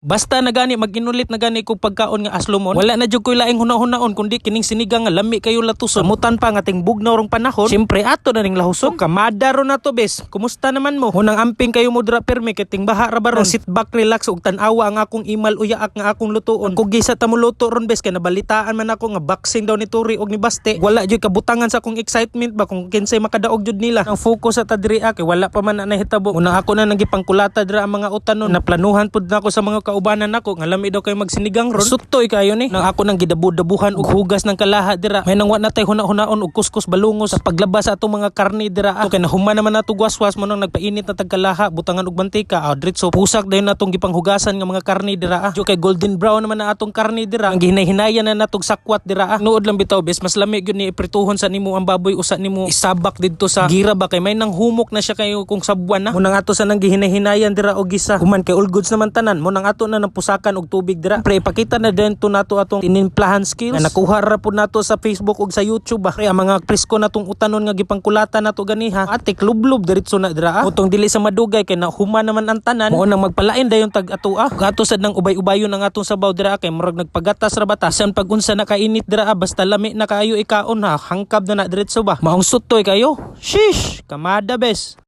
Basta na gani mag-inulit na gani ko pagkaon nga aslomon. Wala na jud koy laing huna-hunaon kundi kining sinigang nga lami kayo latuson. Mutan pa nga ting bugnaw rong panahon. Syempre ato na ning lahusok. Kamada ro na to bes. Kumusta naman mo? Hunang amping kayo mo dra permi kiting baha ra baron. Sit back relax ug tan-awa ang akong imal uyaak nga akong lutuon. Kung gisa ta mo luto ron bes kay nabalitaan man ako nga boxing daw ni Turi og ni Baste. Wala jud kabutangan sa akong excitement ba kung kinsay makadaog jud nila. Ang focus sa ta diri kay wala pa man na nahitabo. Una ako na nagipangkulata dira ang mga utanon. Naplanuhan pud nako sa mga kaubanan nako nga lami daw kay magsinigang ron. Sutoy kayo ni. Nang ako nang gidabu-dabuhan og hugas ng kalaha dira. May nang wa natay huna-hunaon og kuskus balungos sa paglabas sa atong mga karne dira. So kay nahuman naman nato waswas mo nang nagpainit na tagkalaha butangan og mantika. Dritso pusak dayon natong gipanghugasan nga mga karne dira. So kay golden brown naman na atong karne dira. Ang gihinay-hinayan na natong sakwat dira. Nuod lang bitaw bes mas lami gyud ni iprituhon sa nimo ang baboy usa nimo isabak didto sa gira ba kay may nang humok na siya kayo kung sabuan na. Munang ato sa nang gihinay-hinayan dira og gisa. Human kay all goods naman tanan. Munang ato na pusakan og tubig dira. Pre ipakita na din to nato atong tinimplahan skills. Na nakuha ra pud nato sa Facebook ug sa YouTube ba. Pre ang mga presko natong utanon nga gipangkulatan nato ganiha. Ate klublob diretso na dira. Utong dili sa madugay kay nahuman naman ang tanan. Mao nang magpalain dayon tag ato Gato sad nang ubay-ubayon ang atong sabaw dira kay murag nagpagatas ra bata. San pag unsa nakainit dira basta lami na kaayo ikaon hangkab na diretso ba. Maong sutoy kayo. Sheesh, kamada bes.